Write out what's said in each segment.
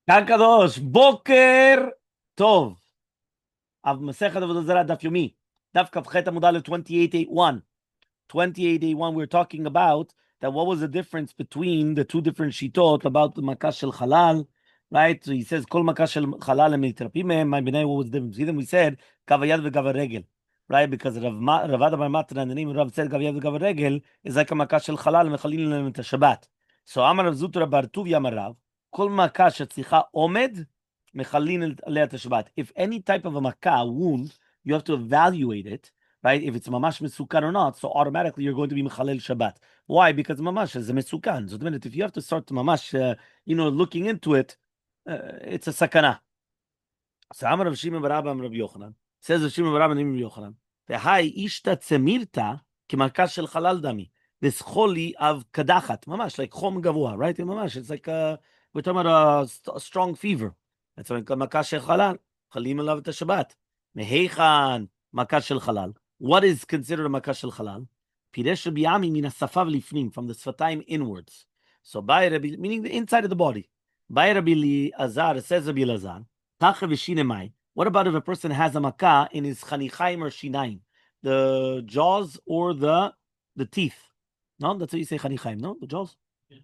Kakadosh, Boker Tov. Of Masechet Avodah Zarah Daf Yomi. Daf Kavchet Amud Aleph 2881. 2881, we're talking about that what was the difference between the two different shitot about the Makash Shel Halal, right? So he says, Kol Makash Shel Halal Mitrapim Mehem, my B'nai, what was the difference? Then we said, Kavayad V'Gavaregel, right? Because Ravada Bar Matan and the name of Rav said, Kavayad V'Gavaregel is like a Makash Shel Halal, Mechalin Lem et Shabbat. So Amar Rav Zutra Bar Tuvia Amar Rav, Kol Makash Tzricha Omed, Mechalin Leat Shabbat. If any type of a makah, wound, you have to evaluate it, right? If it's mamash mesukan or not, so automatically you're going to be mechalel Shabbat. Why? Because mamash is a mesukan. So the minute if you have to start the mamash, looking into it, it's a sakana. So Amar Rav Shimon bar Abba Amar Rabbi Yochanan says Rav Shimon bar Abba Rabbi Yochanan. V'hai ishta tzemirta k'markas shel chalal dami. This choli of kadachat, mamash like chom gavua, right? Mamash, it's like we're talking about a strong fever. That's why markas shel chalal chalim elav et Shabbat. Mehechan markas shel chalal. What is considered a markas shel chalal? Piresh Rabbi Ami min asafav lifnim, from the sfatayim inwards. So by Rabbi, meaning the inside of the body. By Rabbi Azar, says Rabbi Azar. What about if a person has a makah in his chanichaim or shinaim, the jaws or the teeth? No, that's what you say chanichaim. No, the jaws. Yeah.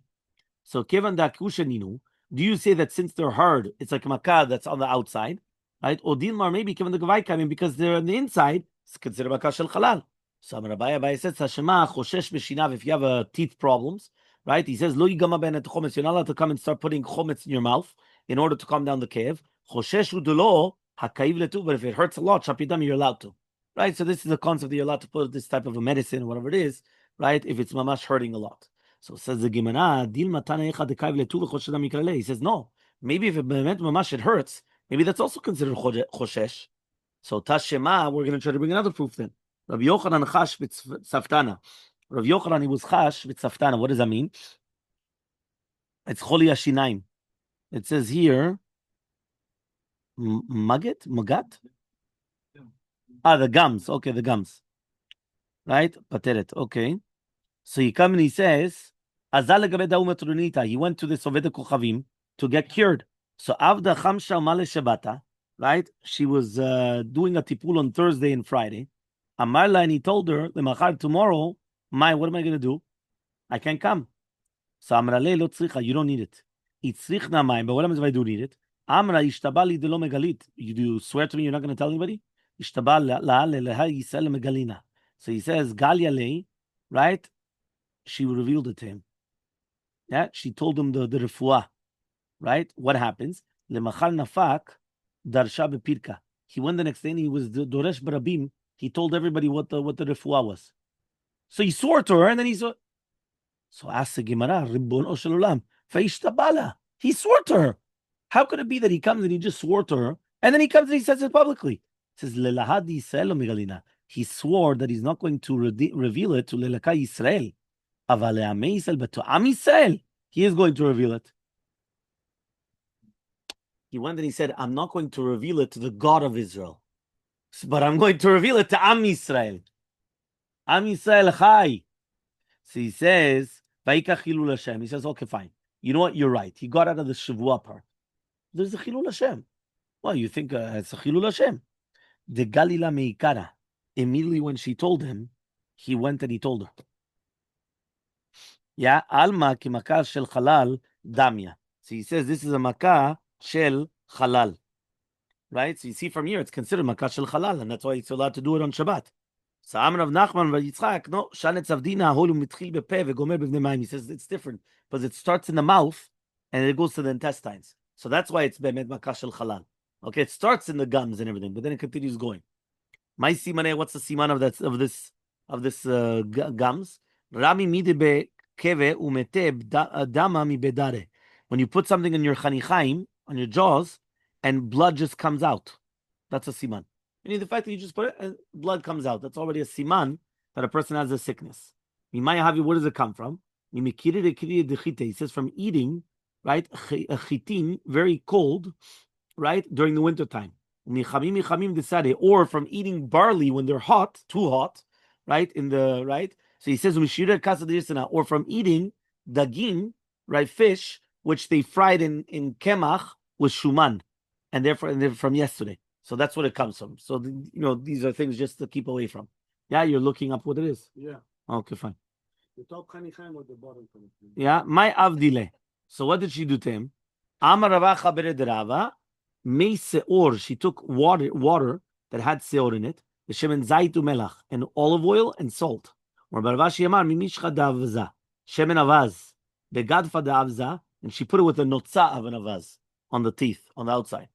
So kevan dakushaninu. Do you say that since they're hard, it's like a makah that's on the outside, right? Or dilmar maybe kevan the gavaikaim, because they're on the inside, it's considered makah shel halal. So Rabbi says Hashema choshesh b'shinav, if you have teeth problems, right? He says lo yigama ben et chometz. You're not allowed to come and start putting chometz in your mouth in order to calm down the cave. But if it hurts a lot, shapidam, you're allowed to. Right? So this is the concept that you're allowed to put this type of a medicine, or whatever it is, right? If it's mamash hurting a lot. So says the Gemara, he says, no. Maybe if it mamash it hurts, maybe that's also considered choshesh. So Tashema, we're going to try to bring another proof then. Rabbi Yochanan chash b'tzaftana. Rabbi Yochanan, he was chash b'tzaftana. What does that mean? It's choli hashinaim. It says here, Magat? The gums. Okay, the gums. Right? Pateret. Okay. So he comes and he says, he went to the Avodah Kochavim to get cured. So Avda Chamsha Male Shabata, right? She was doing a tipul on Thursday and Friday. Amarla, and he told her, tomorrow, what am I going to do? I can't come. So Amrale lo tzricha, you don't need it. Itzrichna mai, but what happens if I do need it? Amra ishtabali de lo megalit. You swear to me you're not going to tell anybody? Ishtabal la leha yisel megalina. So he says Galia, right? She revealed it to him. Yeah, she told him the refuah, right? What happens? Lemachar nafak darsha bepirka. He went the next day and he was the doresh barabim. He told everybody what the refuah was. So he swore to her, and then he saw. So asked the Gemara, Ribbon Shel Olam, Feishtabala. He swore to her. How could it be that he comes and he just swore to her, and then he comes and he says it publicly? He says, Lelahad Yisrael Megalina. He swore that he's not going to reveal it to Lelaka Yisrael. Aval Le'amei Yisrael, but to Am Yisrael, he is going to reveal it. He went and he said, I'm not going to reveal it to the God of Israel, but I'm going to reveal it to Am Yisrael. Am Yisrael Chai. So he says, Vayikach Chilul Hashem. He says, okay, fine. You know what? You're right. He got out of the Shavua part. There's a Chilul Hashem. Well, you think it's a Chilul Hashem. The Galila Meikara. Immediately when she told him, he went and he told her. Yeah, Alma ki makah shel halal damya. So he says this is a makah shel halal. Right? So you see from here, it's considered makah shel halal, and that's why it's allowed to do it on Shabbat. So Amr of Nachman v'Yitzchak, no, Shanet Zavdina holu mitchil bepe v'gomer b'vnei mayim. He says it's different, because it starts in the mouth and it goes to the intestines. So that's why it's bemet makah shel halal. Okay, it starts in the gums and everything, but then it continues going. My simane, what's the siman of this gums? Rami midebe keve umete dama mi bedare. When you put something in your chanichaim, on your jaws, and blood just comes out, that's a siman. Meaning the fact that you just put it and blood comes out, that's already a siman that a person has a sickness. Where does it come from? He says from eating, right, a chitin, very cold, right, during the winter time. Or from eating barley when they're hot, too hot, right, So he says, or from eating dagim, right, fish, which they fried in kemach, was shuman, and they're from yesterday. So that's what it comes from. So these are things just to keep away from. Yeah, you're looking up what it is. Yeah. Okay, fine. The top Chanichaim or the bottom Chanichaim? Yeah, my avdile. So what did she do to him? Amar Ravacha bered Rava, me seor. She took water that had seor in it, the shemen zayit umelach, and olive oil and salt. Or Baravashi Amar mimishcha davza, shemen avaz, begadfa davza, and she put it with the notza of an avaz on the teeth on the outside.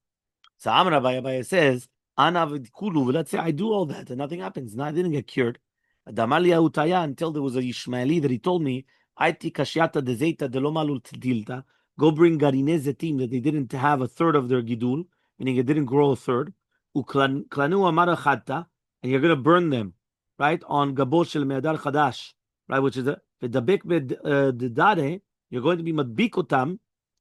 So Amar Abaye says, Anav kulu. Let's say I do all that and nothing happens. No, I didn't get cured. Damalia utaya until there was a Ishmaeli that he told me, Aiti kashiata de zeta de lo malul tilta. Go bring garine zetim that they didn't have a third of their gidul, meaning it didn't grow a third. Uklanu amarachata, and you're going to burn them, right, on gabo shel me'adar chadash, right, which is the v'dabek bedare. You're going to be madbikotam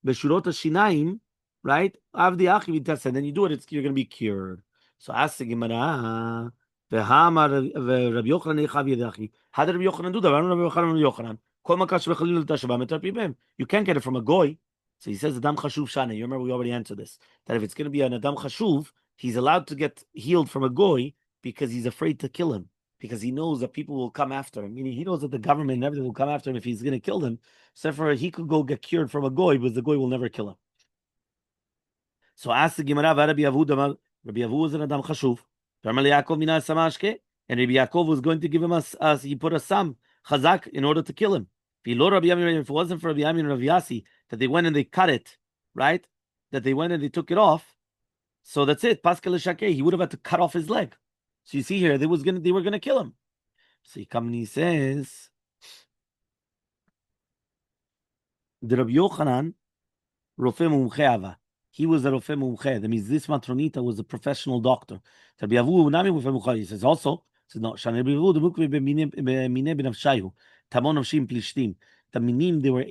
beshurot hashinaim, right? Avdi achi v'tasa, and then you do it, you're going to be cured. So ask the Gemara. How did Rabbi Yochanan do that? You can't get it from a goy. So he says Adam Chashuv Shana. You remember we already answered this. That if it's going to be an Adam Chashuv, he's allowed to get healed from a goy because he's afraid to kill him. Because he knows that people will come after him. Meaning he knows that the government and everything will come after him if he's going to kill them. So therefore he could go get cured from a goy, but the goy will never kill him. So ask the Gemara, Rabbi Avoda was an Adam Chashuv. And Rabbi Yaakov was going to give him he put a sam chazak in order to kill him. If it wasn't for Rabbi Yamin and Rabbi Yasi that they went and they cut it, right? That they went and they took it off. So that's it. Pascal Shake, he would have had to cut off his leg. So you see here, they were gonna kill him. So he comes and he says, the Rabbi Yochanan Rofe Mumche. He was a Rofe Mumche. That means this matronita was a professional doctor. Rabbi Avu Nami Rofe Mumche. He says also, no, Shanei Avu Demukve B'Mine B'Nafshayu Tamon Nafshim Plishtim. The minim they were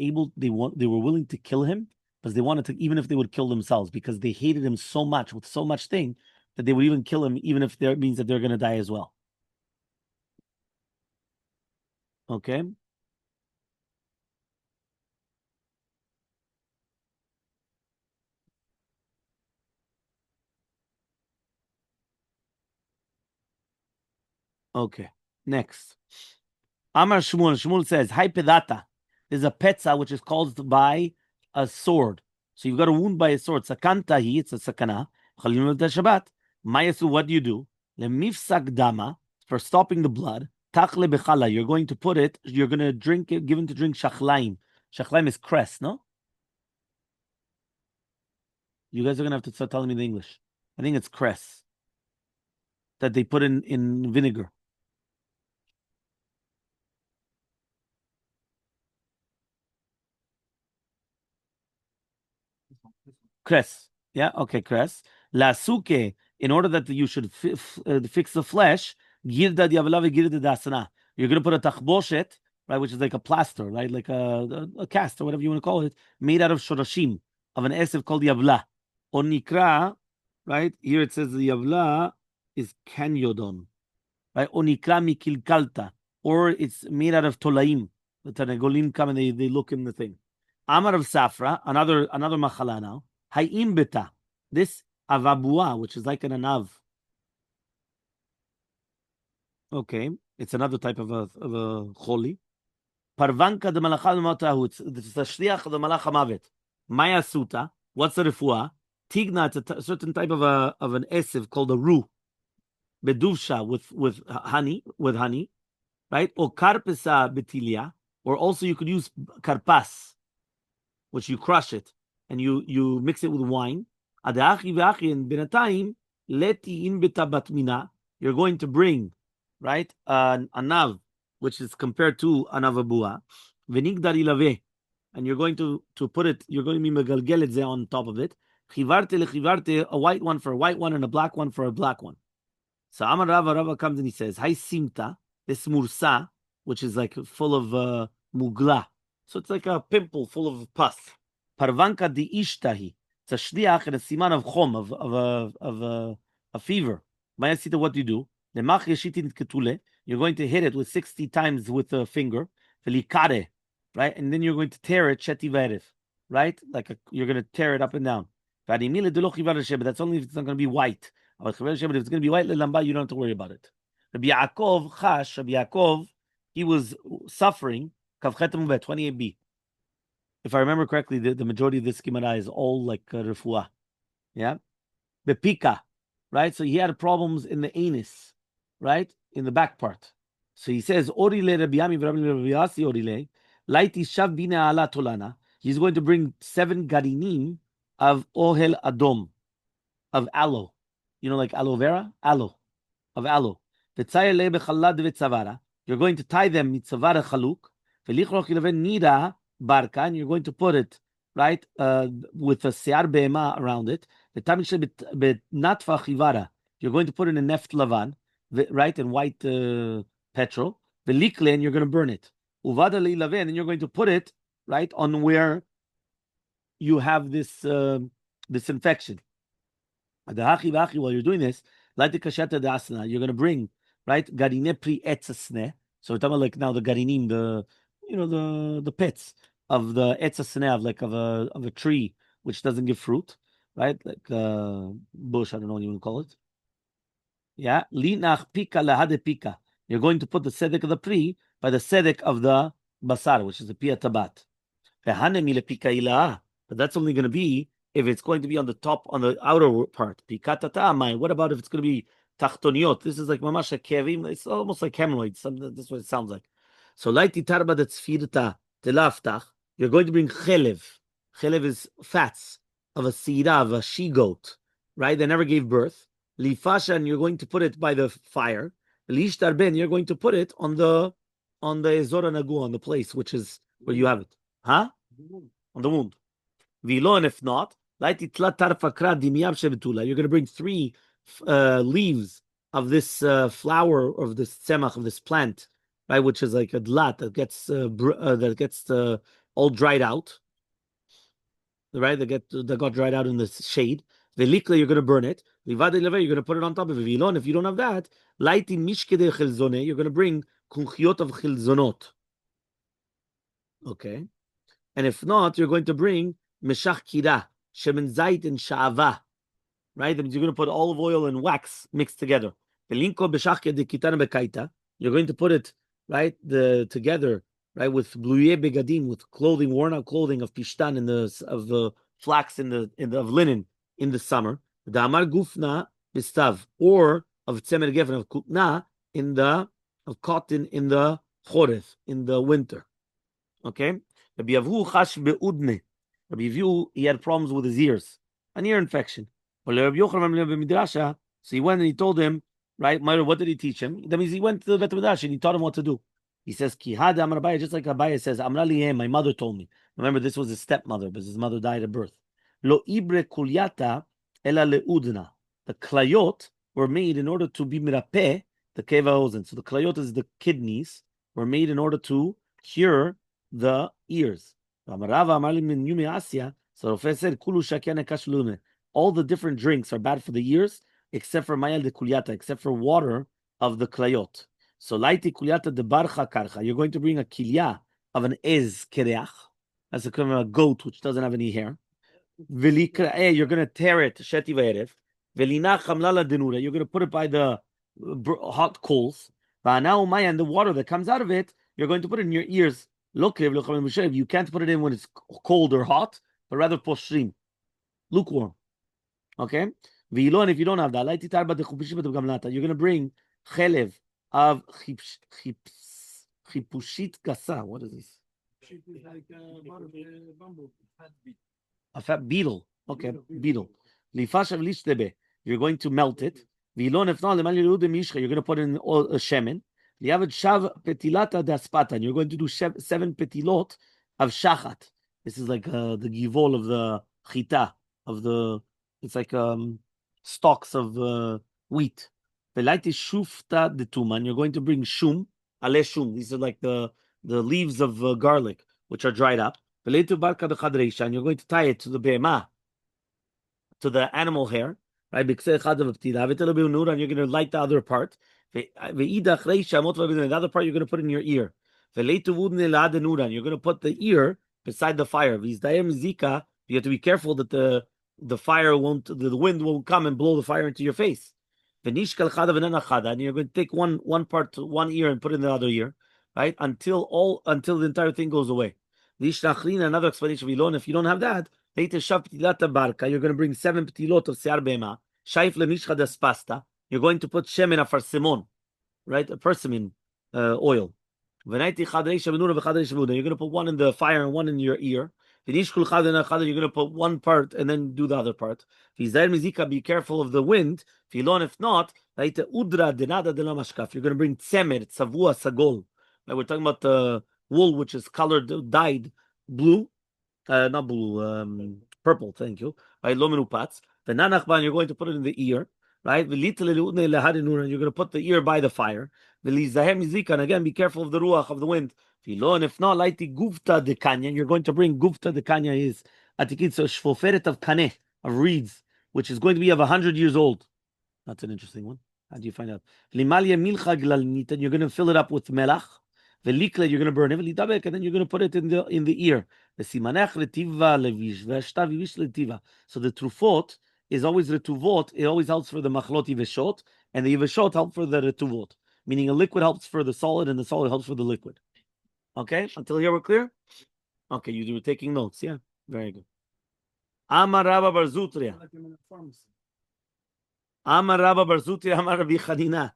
willing to kill him, because they wanted to, even if they would kill themselves, because they hated him so much with so much thing that they would even kill him, even if it means that they're going to die as well. Okay. Okay. Next. Amar Shmuel. Shmuel says, "Hai pedata." There's a petza which is caused by a sword. So you've got a wound by a sword. Sakantahi, it's a sakana. Shabbat. Mayasu, what do you do? Lemifsak dama, for stopping the blood. Takle bechala, you're going to put it, you're going to drink it, give him to drink shachlaim. Shachlaim is cress, no? You guys are going to have to start telling me the English. I think it's cress that they put in vinegar. Cress. Yeah, okay, cress. La suke, in order that you should fix the flesh, girda diavla girda dasana. You're going to put a tachboshet, right, which is like a plaster, right, like a cast or whatever you want to call it, made out of shorashim, of an esev called yavla. Onikra, right, here it says the yavla is kanyodon, right, onikra mikilkalta, or it's made out of tolaim. The Tanagolim come and they look in the thing. Amar of Safra, another machala now. Hayim beta, this avabua, which is like an anav. Okay, it's another type of a choli. Parvanka de malachal matahu. It's the shliach of the malach hamavet. Maya suta. What's the refuah? Tigna. It's a certain type of an esiv called a ru. Beduvsha with honey, right? Or karpesa betilia. Or also you could use karpas, which you crush it and you mix it with wine. You're going to bring, right, an anav, which is compared to anavabua, and you're going to put it. You're going to be megalgelet on top of it. A white one for a white one and a black one for a black one. So Amar Rava comes and he says, "Hai simta, this mursa, which is like full of mugla. So it's like a pimple full of pus. Parvanka di ishtahi. It's a shliach and a siman of chom, of a fever. Mayasita, what do you do? You're going to hit it with 60 times with a finger. Right? And then you're going to tear it, sheti ve'erev. Right? You're going to tear it up and down. But that's only if it's not going to be white. But if it's going to be white, you don't have to worry about it. Rabbi Yaakov, he was suffering, 28b. If I remember correctly, the majority of this Gemara is all like refuah. Yeah? Bepika, right? So he had problems in the anus, right? In the back part. So he says, Orile Rabbi Yami v'Rabbi Yasi Orile, Laiti Shav Bina Ala Tolana. He's going to bring 7 garinim of Ohel Adom, of aloe. You know, like aloe vera? Aloe. Of aloe. You're going to tie them mitzavara chaluk. Nida barka, and you're going to put it, right, with a sear be'ema around it. You're going to put it in neft lavan, right, in white petrol. And you're going to burn it. And you're going to put it, right, on where you have this this infection. While you're doing this, you're going to bring, right, garine pri etzasne. So we're talking about like now the garinim, the pits of the etzasne of a tree which doesn't give fruit, right? Like bush, I don't know what you want to call it. Yeah, linach pika lahade pika. You're going to put the sedek of the pri by the sedek of the basar, which is the pia tabat. But that's only going to be if it's going to be on the top, on the outer part. What about if it's going to be tachtoniot? This is like mamash kevim. It's almost like hemorrhoids. That's what it sounds like. So laiti tarba that's firta telaftach. You're going to bring chelev. Chelev is fats of a sira, of a she goat, right? They never gave birth. Lifasha, and you're going to put it by the fire. Lishtar ben, you're going to put it on the ezora nagu, on the place which is where you have it. Huh? On the wound. Vilon, if not, you're going to bring 3 leaves of this flower, of this tzemach, of this plant, right, which is like a dlat that gets all dried out, right? That got dried out in the shade. Velikla, you're going to burn it. Livade leve, you're going to put it on top of it. Vilon, if you don't have that, laiti mishkede chilzone, you're going to bring kunchiot of chilzonot. Okay. And if not, you're going to bring meshach kira, shemen zait and sha'ava, right? That means you're going to put olive oil and wax mixed together. You're going to put it, right, together, right, with bluye begadim, with clothing, worn out clothing of pishtan of the flax of linen in the summer. The amar gufna bistav, or of tzemer gefen, of kutna of cotton in the choref, in the winter. Okay. Rabbi Yavu chash beudne. Rabbi Yavu, he had problems with his ears, an ear infection. So he went and he told him, right, what did he teach him? That means he went to the Bet Midrash and he taught him what to do. He says, Kihada Amar Abaye, just like Abaye says, Amra lihem, my mother told me. Remember, this was his stepmother, because his mother died at birth. Lo ibre kulyata ela leudna. The klayot were made in order to be mirapeh, the keva ozen. So the klayot is the kidneys, were made in order to cure the ears. So Rofeh said, all the different drinks are bad for the ears, except for mayal de kulyata, except for water of the klayot. So laiti kulyata de barcha karcha, you're going to bring a kilya of an ez kereach, that's a kind of a goat which doesn't have any hair. You're going to tear it, sheti v'erev. Velina chamlala denura, you're going to put it by the hot coals. And the water that comes out of it, you're going to put it in your ears. You can't put it in when it's cold or hot, but rather poshrim, lukewarm. Okay? V'ilon, if you don't have that, you're going to bring chelev of chipushit gasa. What is this? A fat beetle. Okay, beetle. You're going to melt it. V'ilon, if not, you're going to put in a shemen. Shav petilata daspata, and you're going to do 7 petilot of shachat. This is like the givol of the chita, it's like stalks of wheat. Velaiti shufta de tuman, you're going to bring shum, ale shum. These are like the leaves of garlic, which are dried up. Veleitu barka de chadreisha, and you're going to tie it to the be'ema, to the animal hair, right? And you're going to light the other part. The other part you're going to put in your ear. You're going to put the ear beside the fire. You have to be careful that the the fire won't, the wind won't come and blow the fire into your face. And you're going to take one part to one ear and put it in the other ear, right? Until the entire thing goes away. Another explanation of Ilon, if you don't have that, you're going to bring 7 ptilot of sear bema, shaif lenishcha das pasta. You're going to put shemen afarsimon, right? A persimmon oil. You're going to put one in the fire and one in your ear. You're going to put one part and then do the other part. Be careful of the wind. If not, you're going to bring tzemer, tzavua, sagol. We're talking about the wool, which is colored, dyed blue, not blue, purple. Thank you. Right, lo menupatz. The nanachban, you're going to put it in the ear, right? You're going to put the ear by the fire. And again, be careful of the ruach of the wind. If not, lighty gufta de kanya, you're going to bring gufta de kanya is atikit so shvoferet of kaneh of reeds, which is going to be of 100 years old. That's an interesting one. How do you find out? Limalia milcha glalnit, and you're going to fill it up with melach. Velikle, you're going to burn it. Velidabek, and then you're going to put it in the ear. Vesimanech letiva levish v'ashtav vish letiva. So the trufot is always retuvot. It always helps for the machlot yiveshot, and the yiveshot help for the retuvot. Meaning a liquid helps for the solid, and the solid helps for the liquid. Okay, until here we're clear. Okay, you were taking notes. Yeah, very good. Amar Rabba bar Zutria. Amar Rabba bar Zutria. Amar Rabbi Chanina.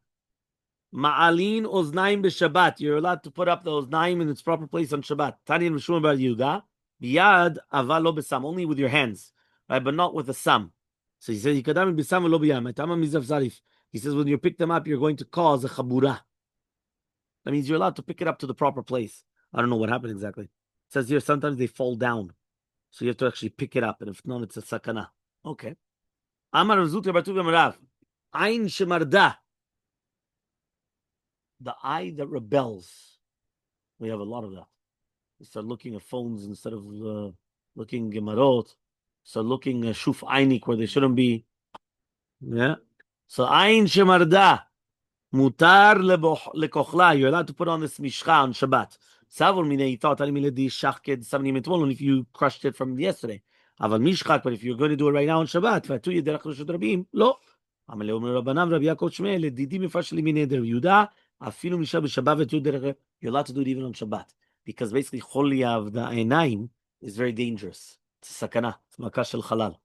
Ma'alin oznaim b'Shabbat. You're allowed to put up the oznaim in its proper place on Shabbat. Tani and Mishum bar Yehuda. Biyad avalo b'sam. Only with your hands, right? But not with a sam. So he says, "Yikadam b'sam v'lo b'yam." Etama mizav zarif. He says, when you pick them up, you're going to cause a chabura. That means you're allowed to pick it up to the proper place. I don't know what happened exactly. It says here sometimes they fall down, so you have to actually pick it up, and if not, it's a sakana. Okay. Amar Zuti Batuv Amarav. Ein shemarda. The eye that rebels. We have a lot of that. We start looking at phones instead of looking gemarot. Start looking shuf einik where they shouldn't be. Yeah. So ein shemarda. Mutar lekochla. You're allowed to put on this mishcha on Shabbat. Savur mine, he thought only if you crushed it from yesterday. Aval mishchak, but if you're going to do it right now on Shabbat, v'atu yederach reshut rabim, lo. Amalei omer Rabbanam, Rabbi Yaakov Shmei, ledidi mifash li mine der Yehuda, afilu misha b'Shabbat v'atu yederach. You're allowed to do it even on Shabbat because basically cholia of the einaim is very dangerous. It's a sakana. It's makah shel halal.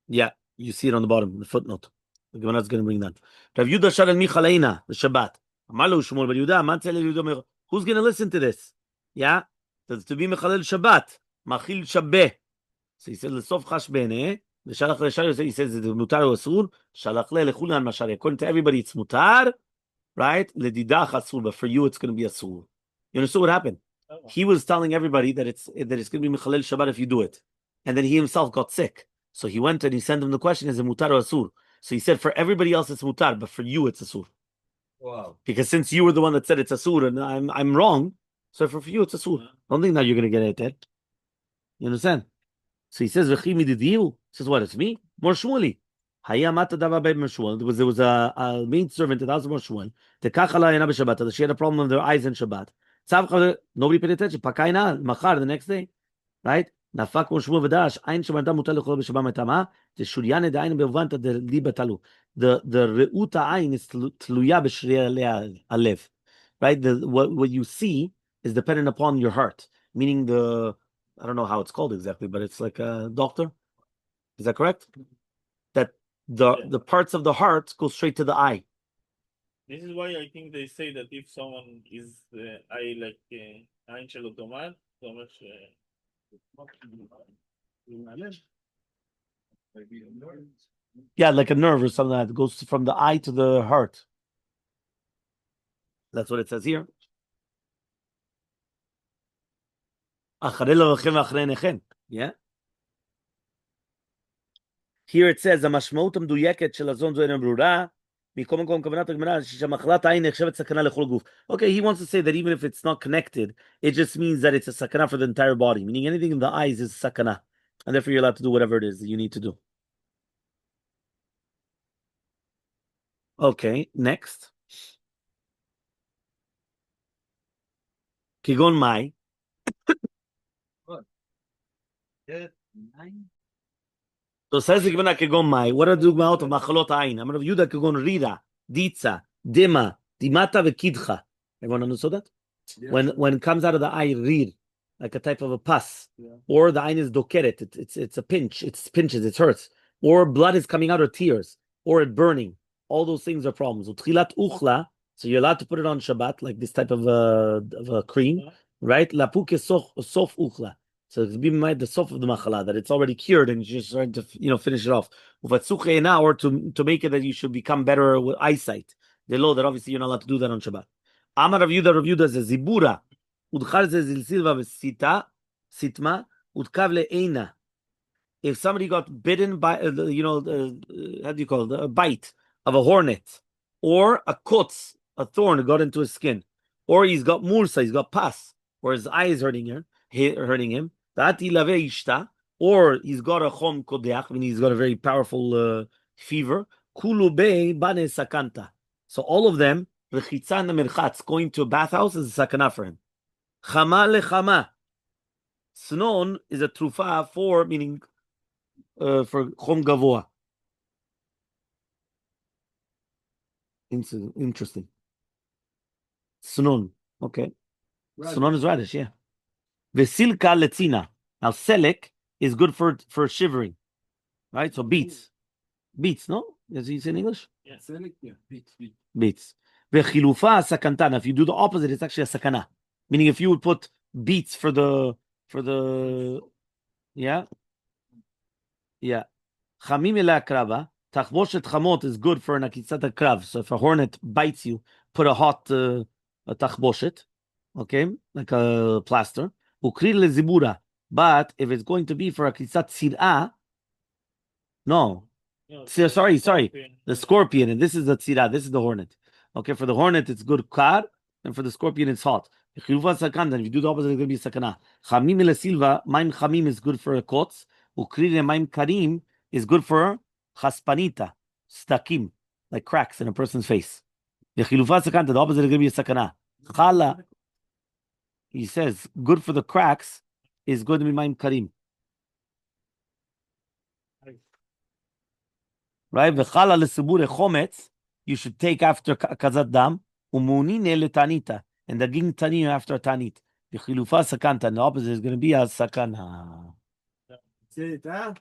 Yeah, you see it on the bottom, the footnote. The Gemara is going to bring that. Rav Yudah Sharal Michaleina, the Shabbat. Amalu Shmuel Bar Yudah, man tell Yudah, who's going to listen to this? Yeah, to be Mechalel Shabbat, Machil Shabbeh. So he said, L'sof Chash Bene, the Shalach Leshar, he says, the Mutar or Asur, Shalach Le Lechulan Mashari. According to everybody, it's Mutar, right? Ledidach Asur, but for you, it's going to be Asur. You understand what happened? He was telling everybody that it's going to be Mechalel Shabbat if you do it. And then he himself got sick. So he went and he sent him the question, is it Mutar or Asur? So he said, for everybody else, it's Mutar, but for you, it's Asur. Wow. Because since you were the one that said it's Asur and I'm wrong, so for you, it's Asur. Don't think that you're going to get it dead. You understand? So he says, V'chimi didiu. He says, what, it's me? More Shmueli. There was a main servant that was more Shmuel. She had a problem with their eyes in Shabbat. Nobody paid attention. Pakaina, machar, the next day. Right? Nafak Shmuel v'dash. Ein shemarda mutar lechol b'Shabbat metama. The shuryane de'ayin be'vanta de liba talu. The reuta ayin is tluya b'shrei alev. Right? What you see is dependent upon your heart. Meaning I don't know how it's called exactly, but it's like a doctor. Is that correct? That the parts of the heart go straight to the eye. This is why I think they say that if someone is eye like ein shel otomat, so much. Yeah, like a nerve or something like that. It goes from the eye to the heart. That's what it says here. Yeah. Here it says, המשמעות המדויקת של הזון זו אינה ברורה. מכל מקום כוונת הגמרא שהמחלת העין נחשבת סכנה לכל גוף. Okay, he wants to say that even if it's not connected, it just means that it's a sakana for the entire body, meaning anything in the eyes is sakana. And therefore you're allowed to do whatever it is that you need to do. Okay, next. Kigon mai. So says the Gemara kegon mai. What are the dugmaot of machalot ayin? I'm Rav Yuda kegon rira, ditza, dima, dimata vekidcha. Everyone understood that? Yeah. When it comes out of the eye, rir, like a type of a pus, Yeah. or the eye is dokeret, it's a pinch, it pinches, it hurts, or blood is coming out or tears, or it burning. All those things are problems. Utchilat uchla, so you're allowed to put it on Shabbat, like this type of a cream, right? Lapuke sof uchla. So it's be the sof of the machala, that it's already cured and you're just trying to finish it off. Or to make it that you should become better with eyesight. The law that obviously you're not allowed to do that on Shabbat. Amar Rav Yuda is a zibura. Udchar ze zilsilva v'sita, sitma, udkav le'eina. If somebody got bitten by, how do you call it, a bite of a hornet, or a kotz, a thorn got into his skin, or he's got mursa, he's got pas, or his eye is hurting him, or he's got a chom kodeach, meaning he's got a very powerful fever, kulube bane sakanta. So all of them, rechitzan merchatz, going to a bathhouse is a sakana for him. Chama lechama. Snon is a trufa for, meaning for chom gavoa. Interesting. Snon, okay. Radish. Snon is radish, yeah. Vesilka letzina. Now selek is good for shivering, right? So beets, no? As you say in English, Select, yeah. Beet. beets. Vechilufa sakantana. If you do the opposite, it's actually a sakana. Meaning, if you would put beets for the yeah. Chamim ela krava. Tachboshet chamot is good for an akitzat krav. So if a hornet bites you, put a hot a tachboshet, okay, like a plaster. Ukri lezibura. But if it's going to be for akitzat tzira, no. Sorry. The scorpion, and this is the tzira, this is the hornet. Okay, for the hornet, it's good kar, and for the scorpion, it's hot. If you do the opposite, it's going to be sakana. Chamim ila silva, maim chamim is good for a kotz. Ukri maim karim is good for chaspanita, stakim, like cracks in a person's face. The opposite is going to be a sakana. Chala, he says, good for the cracks is going to be maim karim. Right? V'chala lesibure chometz, you should take after kazat dam, umunine letanita, and the ging tanim after tanit. V'chilufa sakanta, and the opposite is going to be a sakana. Say it, huh?